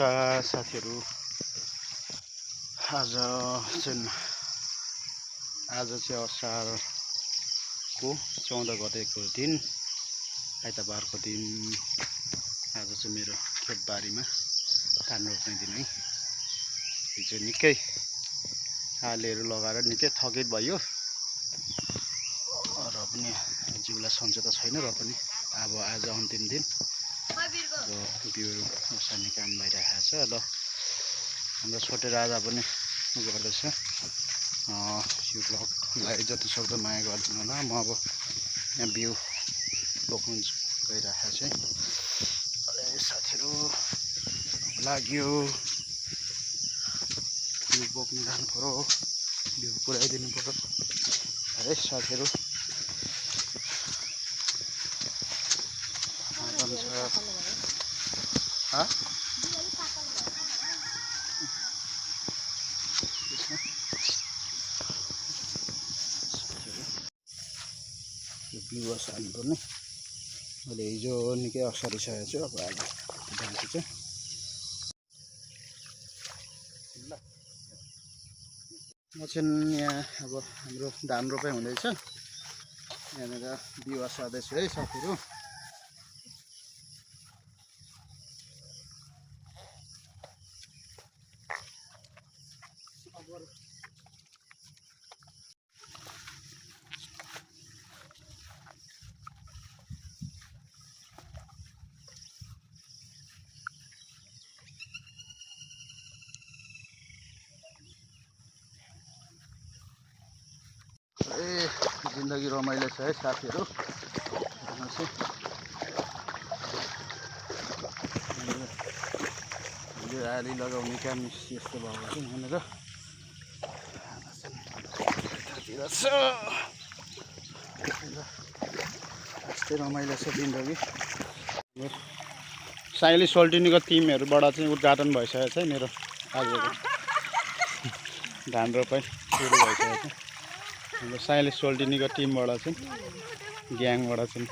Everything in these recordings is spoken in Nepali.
नमस्कार साथीहरू। आज चाहिँ असारको 14 गतेको दिन, आइतबारको दिन। आज चाहिँ मेरो खेतबारीमा धान रोप्ने दिन है। हिजो निकै आलेहरू लगाएर निकै थकित भयो र पनि जिउलाई सन्चो त छैन, र पनि अब आज अन्तिम दिन बिउहरू ओसार्ने काम भइरहेको छ। ल हाम्रो छोटे राजा पनि गर्दैछ। यो ब्लगलाई जति सक्दो माया गरिदिनु होला। म अब यहाँ बिउ रोप्नु गइरहेको छु। साथीहरू लाग्यो, बिउ बोक्नु जानु पर्यो, बिउ पुऱ्याइदिनु पर्यो। है साथीहरू, बिउ ओसार्नु पर्ने। मैले हिजो निकै ओसारिसकेको छु। अब आज बाँकी छ। म चाहिँ यहाँ अब हाम्रो धान रोपाइ हुँदैछ। यहाँनिर बिउ ओसार्दैछु है साथीहरू। जिन्दगी रमाइलो छ है साथीहरू। आली लगाउने काम यस्तो भएको छ यहाँनिर। यस्तै रमाइलो छ जिन्दगी। साइली सोल्टिनीको टिमहरूबाट चाहिँ उद्घाटन भइसकेको छ मेरो आजको धान रोपाइ सुरु भइसकेको छ। हाम्रो साइली सोल्टिनीको टिमबाट चाहिँ, ग्याङबाट चाहिँ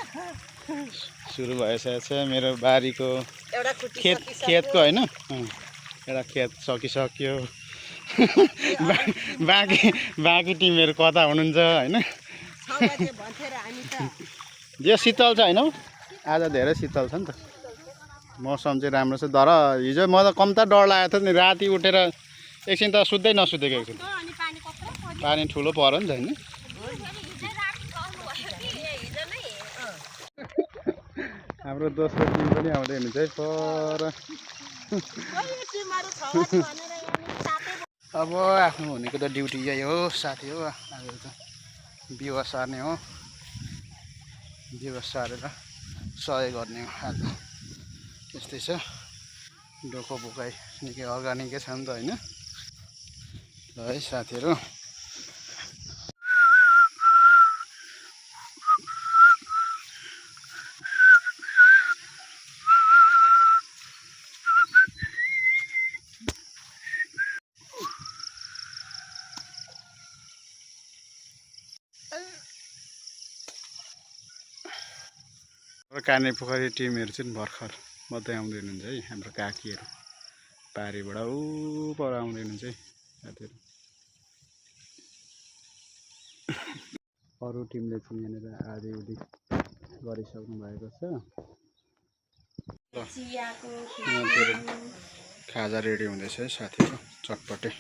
सुरु भइसकेको छ। मेरो बारीको खेतको होइन, एउटा खेत सकिसक्यो। बाँकी टिमहरू कता हुनुहुन्छ होइन। यो शीतल छ होइन, आज धेरै शीतल छ नि त। मौसम चाहिँ राम्रो छ। तर हिजो म त कम्ता डर लागेको थियो नि, राति उठेर एकछिन त सुत्दै नसुतेको, एकछिन पानी ठुलो पऱ्यो नि त होइन। हाम्रो दोस्रो टिम पनि आउँदै हुनुहुन्छ है पर। अब आफ्नो भनेको त ड्युटी यही हो साथी हो। आज त बिउ ओसार्ने हो, बिउ ओसारेर सहयोग गर्ने हो। आज त्यस्तै छ। डोको बोकाइ निकै अर्ग्यानिकै छ नि त होइन। ल है साथीहरू, काने पोखरी टिमहरू चाहिँ भर्खर मात्रै आउँदै हुनुहुन्छ है। हाम्रो काकीहरू पारीबाट ऊ पर आउँदै हुनुहुन्छ है साथीहरू। अरू टिमले चाहिँ यहाँनिर आधी उधी गरिसक्नु भएको छ। खाजा रेडी हुँदैछ है साथीहरू। चटपटे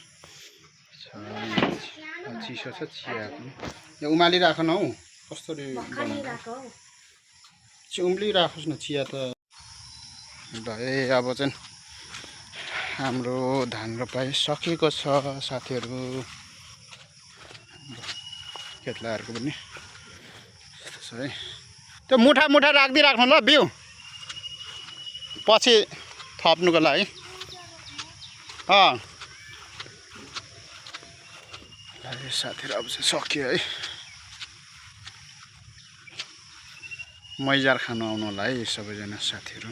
चिसो छ चिया पनि। यहाँ उमालिराख न हौ, कसरी उम्लिराखोस् न चिया त। है अब चाहिँ हाम्रो धान रोपाइ सकिएको छ साथीहरू। खेतलाहरूको पनि यस्तो छ है। त्यो मुठा राखिदिइराख्नु ल, बिउ पछि थप्नुको लागि। साथीहरू अब चाहिँ सक्यो है। मैजार खानु आउनु होला है सबैजना साथीहरू।